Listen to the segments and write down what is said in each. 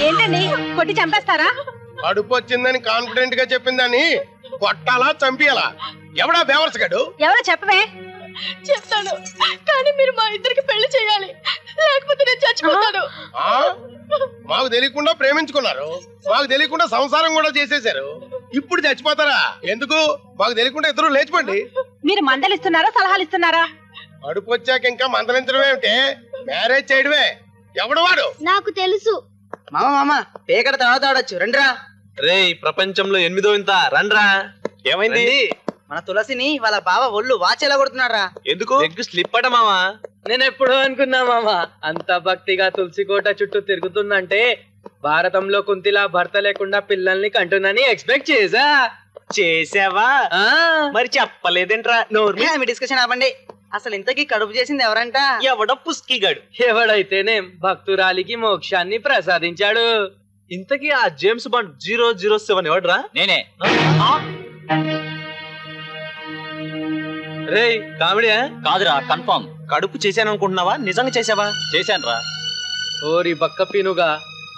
ఏంటండి కొట్టి చంపేస్తారా? కడుపు వచ్చిందని కాన్ఫిడెంట్ గా చెప్పిందని కొట్టాలా చంపియాలా? ఎవడా బేవర్స్ గడు? ఎవరో చెప్పవే. చెప్తాను, కానీ మీరు మా ఇద్దరికి పెళ్లి చేయాలి, లేకపోతే నేను చచ్చిపోతాను. మాకు తెలియకుండా ప్రేమించుకున్నారు, మాకు తెలియకుండా సంసారం కూడా చేసేశారు, ఇప్పుడు చచ్చిపోతారా? ఎందుకు? మాకు తెలియకుండా ఇద్దరు లేచిపోండి. మీరు మందలిస్తున్నారా సలహాలు ఇస్తున్నారా? కడుపు వచ్చాక ఇంకా మందలించడం ఏమిటి? మ్యారేజ్ చేయడమే. ఎవడు వాడు? నాకు తెలుసు. మామ పేకడ తర్వాత ఆడొచ్చు, రండిరా. రే ప్రపంచంలో 8వ ఇంత, రండ్రా. ఏమైంది? మన తులసిని వాళ్ళ బావ ఒళ్ళు వాచేలా కొడుతున్నారా? ఎందుకు? ఎగ్ స్లిప్ అట మావా. నేను ఎప్పుడు అనుకున్నా మామా, అంత భక్తిగా తులసి కోట చుట్టూ తిరుగుతుందంటే భారతంలో కుంతిలా భర్త లేకుండా పిల్లల్ని కంటున్నాని ఎక్స్పెక్ట్ చేసావా? మరి చెప్పలేదేంట్రా? మీ డిస్కషన్ ఆపండి. అసలు ఇంతకీ కడుపు చేసింది ఎవరంట? ఎవడ పుస్కిగాడు. ఎవడైతేనే భక్తురాలికి మోక్షాన్ని ప్రసాదించాడు. ఇంతకీ ఆ జేమ్స్ బాండ్ 007 ఎవడ్రా? నేనే. రే కామెడీయా? కాదురా, కన్ఫర్మ్. కడుపు చేశాను అనుకుంటున్నావా? నిజంగా చేసావా? చేశానురా. ఓరి బక్క పీనుగా,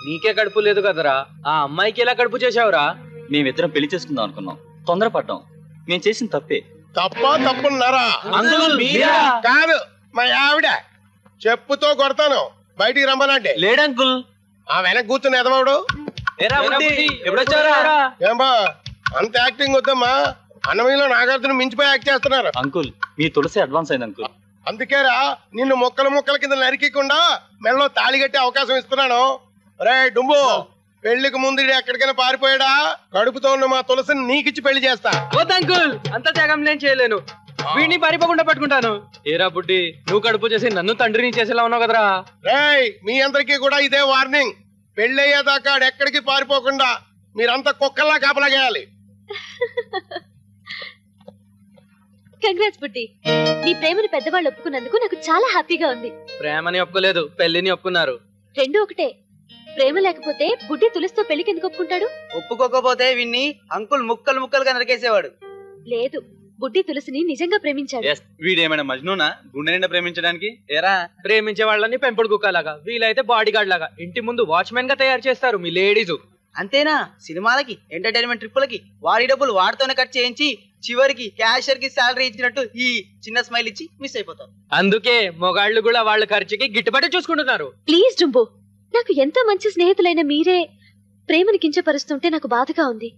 నీకే కడుపు లేదు కదరా, ఆ అమ్మాయికి ఎలా కడుపు చేశావురా? మేమిద్దరం పెళ్లి చేసుకుందాం అనుకున్నాం, తొందరపడ్డాం. మేము చేసిన తప్పే. తప్పున్నారా? కాదు, మా ఆవిడ. చెప్పుతో కొడతాను, బయటికి రమ్మనంటే. లేడంకుల్. ఆ వెనక కూర్చుని ఎదవాడు. ఎప్పుడొచ్చారా? ఏమా అంత యాక్టింగ్ వద్దమ్మా, అన్నమయ్యలో నాగార్జున మించిపోయి యాక్ట్ చేస్తున్నారు. అంకుల్, మీ తులసి అడ్వాన్స్ అయింది అంకుల్. అందుకేరా నిన్ను ముక్కల కింద నరికికుండా మెడలో తాళి కట్టే అవకాశం ఇస్తున్నాను. రే డుంబు, పెళ్లికి ముందు ఎక్కడికైనా పారిపోయాడా? కడుపుతో ఉన్న మా తులసిని నీకిచ్చి పెళ్లి చేస్తా. వద్దు అంకుల్, అంత త్యాగం నేను చేయలేను. వీడిని పారిపోకుండా పట్టుకుంటాను. ఏరా బుడ్డి, నువ్వు కడుపు చేసి నన్ను తండ్రిని చేసేలా ఉన్నావు కదరా. రేయ్, మీ అందరికీ కూడా ఇదే వార్నింగ్. పెళ్ళయ్యేదాకా ఎక్కడికి పారిపోకుండా మీరంతా కుక్కల్లా కాపలాగేయాలి. కంగ్రాట్స్ బుడ్డి, నీ ప్రేమను పెద్దవాళ్ళు ఒప్పుకున్నందుకు నాకు చాలా హ్యాపీగా ఉంది. ప్రేమని ఒప్పుకోలేదు, పెళ్లిని ఒప్పుకున్నారు. రెండు ఒకటే. ప్రేమ లేకపోతే బుడ్డి తులసితో పెళ్లికి ఎందుకు ఒప్పుకుంటాడు? ఒప్పుకోకపోతే విన్ని అంకుల్ ముక్కలుగా నరికేసేవాడు. లేదు, బుడ్డి తులసిని నిజంగా ప్రేమించాడు. వీడేమైనా మజ్నూనా గుండె నిండా ప్రేమించడానికి? ఏరా, ప్రేమించే వాళ్ళని పెంపుడు కుక్కలాగా, వీలైతే బాడీ గార్డ్ లాగా ఇంటి ముందు వాచ్మెన్ గా తయారు చేస్తారు మీ లేడీస్. అంతేనా? సినిమాలకి, ఎంటర్టైన్మెంట్ ట్రిప్పులకి వాడి డబ్బులు వాడితోనే కట్ చేయించి చివరికి క్యాషియర్ కి శాలరీ ఇచ్చినట్టు ఈ చిన్న స్మైల్ ఇచ్చి మిస్ అయిపోతారు. అందుకే మొగాళ్ళు కూడా వాళ్ళ ఖర్చుకి గిట్టుబాటు చూసుకుంటున్నారు. ప్లీజ్ డుంబు, నాకు ఎంతో మంచి స్నేహితులైన మీరే ప్రేమను కించపరుస్తుంటే నాకు బాధగా ఉంది.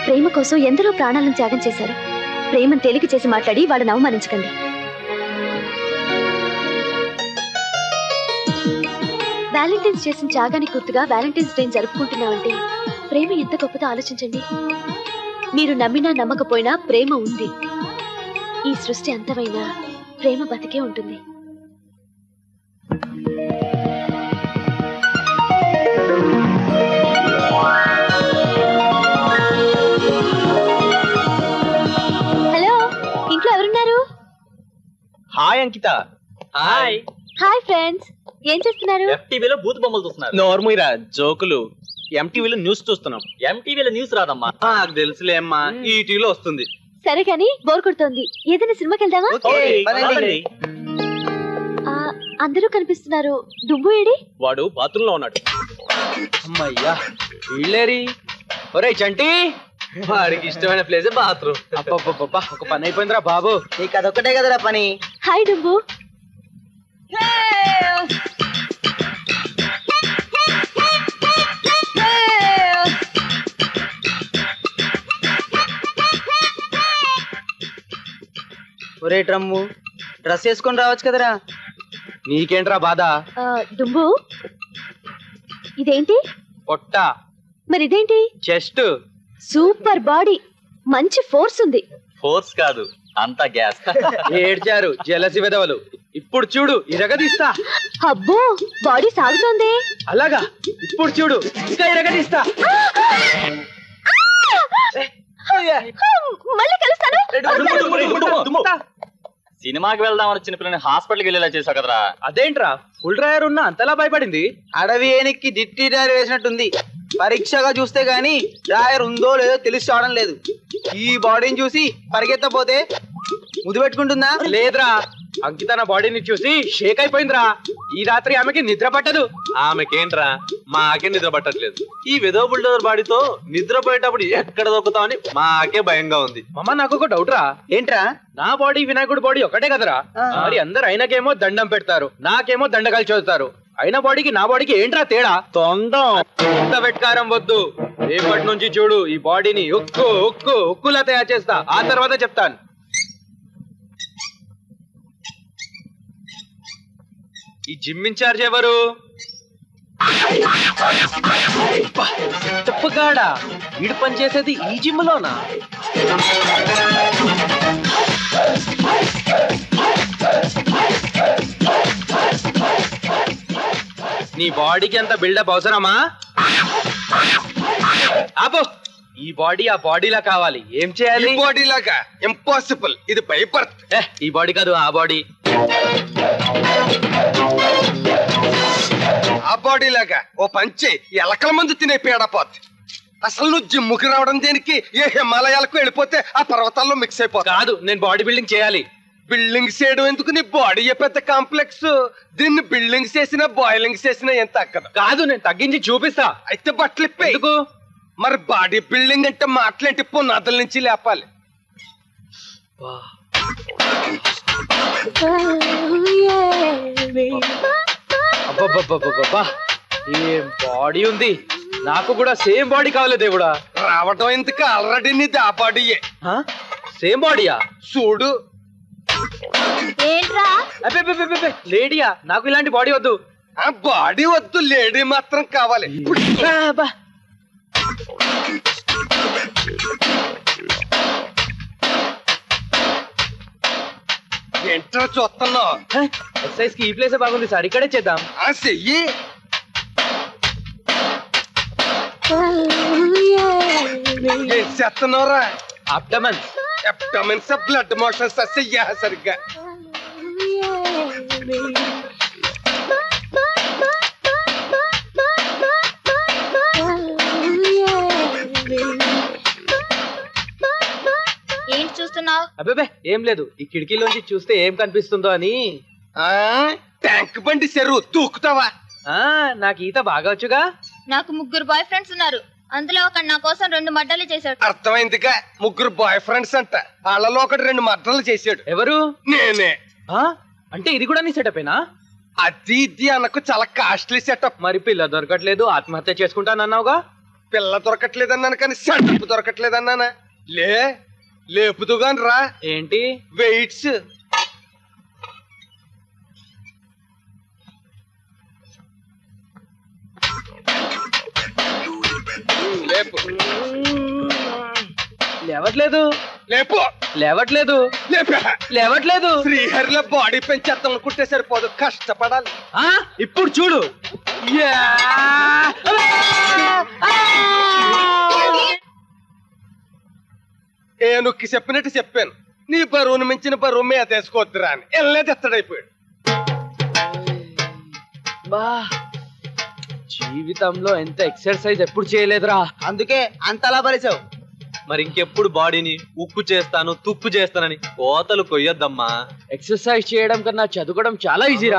ప్రేమ కోసం ఎందరో ప్రాణాలను త్యాగం చేశారు. ప్రేమను తేలిక చేసి మాట్లాడి వాళ్ళని అవమానించకండి. వ్యాలంటైన్స్ చేసిన త్యాగానికి గుర్తుగా వ్యాలంటైన్స్ డే జరుపుకుంటున్నామంటే ప్రేమ ఎంత గొప్పదో ఆలోచించండి. మీరు నమ్మినా నమ్మకపోయినా ప్రేమ ఉంది. ఈ సృష్టి అంతమైనా ప్రేమ బతికే ఉంటుంది. హలో, ఇంట్లో ఎవరున్నారు? హాయ్ అంకిత. హాయ్. హాయ్ ఫ్రెండ్స్, ఏం చేస్తున్నారు? FTVలో బూత్ బొమ్మలు చూస్తున్నారు. నోర్ముయిరా జోకులు. MTVలో న్యూస్ చూస్తున్నాం. MTVలో న్యూస్ రాదమ్మా. నాకు తెలుసులే అమ్మా, ఈటీవీలో వస్తుంది. సరే కానీ బోర్ కొడుతోంది, ఏదైనా సినిమాకి వెళ్దామా? అందరూ కనిపిస్తున్నారు, డుంబు ఏడి? వాడు బాత్రూమ్ లో ఉన్నాడు. అమ్మయ్యా, వీళ్ళేరి. ఒరే చంటి, వాడికి ఇష్టమైన ప్లేస్ బాత్రూమ్. అబ్బబ్బబ్బా, ఒక పని అయిపోయిందిరా బాబు. నీకు అదొక్కటే కదరా పని. హాయ్ డుంబు. ఒరే డ్రమ్ము, డ్రెస్ వేసుకొని రావచ్చు కదరా. నీకేంట్రా బాధ? డుంబు, ఇదేంటి? పొట్ట. మరి ఇదేంటి? చెస్ట్. సూపర్ బాడీ, మంచి ఫోర్స్ ఉంది. ఫోర్స్ కాదు, అంతా గ్యాస్. ఏడ్చారు జలసి వెదవలు. ఇప్పుడు చూడు, ఇరగదీస్తా. అబ్బో, బాడీ సాగుతోంది. అలాగా? ఇప్పుడు చూడు, ఇంకా ఇరగదీస్తా. మళ్ళీ కలుస్తాను. సినిమాకి వెళ్దాం వచ్చిన పిల్లని హాస్పిటల్కి వెళ్ళేలా చేసావు కదరా. అదేంట్రా, ఫుల్ డ్రైవర్ ఉన్నా అంతలా భయపడింది? అడవి ఏనికి డిట్టి డ్రైవర్ వేసినట్టుంది. పరీక్షగా చూస్తే గానీ డ్రైవర్ ఉందో లేదో తెలిసి రావడం లేదు. ఈ బాడీని చూసి పరిగెత్తపోతే ముద్దు పెట్టుకుంటుందా? లేదురా, అంకిత నా బాడీని చూసి షేక్ అయిపోయిందిరా. ఈ రాత్రి ఆమెకి నిద్ర పట్టదు. ఆమెకేంట్రా, మాకే నిద్ర పట్టట్లేదు. ఈ వెదో బుల్డోజర్ బాడీతో నిద్రపోయేటప్పుడు ఎక్కడ దొక్కుతామని మాకే భయంగా ఉంది. మామ నాకు ఒక డౌట్ రా. ఏంట్రా? నా బాడీ వినాయకుడు బాడీ ఒకటే కదరా? మరి అందరు ఆయనకేమో దండం పెడతారు, నాకేమో దండకాలు చదువుతారు. అయిన బాడీకి నా బాడీకి ఏంట్రా తేడా? తొండం. ఇంత వెట్కారం వద్దు. రేపటి నుంచి చూడు, ఈ బాడీని ఉక్కులా తయారు చేస్తా. ఆ తర్వాత చెప్తాను. ఈ జిమ్ ఇన్ఛార్జ్ ఎవరు? చెప్పగాడా, వీడు పనిచేసేది ఈ జిమ్ లోనా? నీ బాడీకి అంత బిల్డప్ అవసరమా? ఆపో. ఈ బాడీ ఆ బాడీలా కావాలి. ఏం చేయాలి? బాడీ లాగా ఇంపాసిబుల్. ఇది బైబర్త్. ఈ బాడీ కాదు, ఆ బాడీ. ఆ బాడీ లాగా ఓ పంచే ఎలకల మందు తినే పేడపోద్ది. అసలు నువ్వు జిమ్ముకి రావడం దేనికి? ఏ హిమాలయాలకు వెళ్ళిపోతే ఆ పర్వతాల్లో మిక్స్ అయిపోతా. కాదు, నేను బాడీ బిల్డింగ్ చేయాలి. బిల్డింగ్ చేయడం ఎందుకు? నీ బాడీ పెద్ద కాంప్లెక్స్. దీన్ని బిల్డింగ్ చేసినా బాయిలింగ్ చేసినా ఎంత అక్కదు. కాదు, నేను తగ్గించి చూపిస్తా. అయితే బట్టలు ఇప్పే. ఎందుకు? మరి బాడీ బిల్డింగ్ అంటే మాటలేంటి? పునాదుల నుంచి లేపాలి. అబ్బబ్బబ్బబ్బబ్బా, ఏం బాడీ ఉంది. నాకు కూడా సేమ్ బాడీ కావాలి దేవుడా. రావడం ఎందుకు? ఆల్రెడీ నీది ఆ బాడీయే. సేమ్ బాడీయా? చూడు. ఏంట్రా? అబ్బే లేడీయా? నాకు ఇలాంటి బాడీ వద్దు. ఆ బాడీ వద్దు, లేడీ మాత్రం కావాలి. ఏంట్రా చూస్తున్నావు? ఎక్సర్సైజ్ కి ఈ ప్లేస్ బాగుంది సార్, ఇక్కడే చేద్దాం. ఆ చెయ్యి. ఏం చేస్తున్నావురా? అబ్డమన్. అబ్డమెన్స్, బ్లడ్ మోషన్స్ చెయ్యా సరిగ్గా. ఏంటి చూస్తున్నావు? అబ్బే ఏం లేదు, ఈ కిటికీలోంచి చూస్తే ఏం కనిపిస్తుందో అని. ట్యాంక్ బండి చెరువు దూకుతావా? నాకు ఈత బాగా వచ్చుగా. నాకు 3 బాయ్ ఫ్రెండ్స్ ఉన్నారు. అందులో ఒకడు నా కోసం 2 మడ్డలు చేశాడు. అర్థమైందిగా, 3 బాయ్ ఫ్రెండ్స్ అంట. వాళ్ళలో ఒకటి 2 మర్డర్లు చేశాడు. ఎవరు? నేనే. అంటే ఇది కూడా నీ సెటపేనా? అది ఇది అనకు, చాలా కాస్ట్లీ సెటప్. మరి పిల్ల దొరకట్లేదు, ఆత్మహత్య చేసుకుంటానన్నావుగా. పిల్ల దొరకట్లేదన్నాను కానీ సెటప్ దొరకట్లేదన్నానా? లేపుదుగాని రా. ఏంటి? వెయిట్స్. లేపు. లేవట్లేదు. లేపు. లేవట్లేదు. లేవట్లేదు. శ్రీహరిలో బాడీ పెంచేద్దాం అనుకుంటే సరిపోదు, కష్టపడాలి. ఇప్పుడు చూడు. ఏ నొక్కి చెప్పినట్టు చెప్పాను. నీ బరువును మించిన బరువు మీద వేసుకోవద్దురా అని వెళ్ళలేదు, ఎత్తడైపోయాడు. జీవితంలో ఎంత ఎక్సర్సైజ్ ఎప్పుడు చేయలేదురా. అందుకే అంతలా పరిచావు. మరి ఇంకెప్పుడు బాడీని ఉక్కు చేస్తాను, తుక్కు చేస్తానని కోతలు కొయ్యొద్దమ్మా. ఎక్సర్సైజ్ చేయడం కన్నా చదువుకోవడం చాలా ఈజీరా.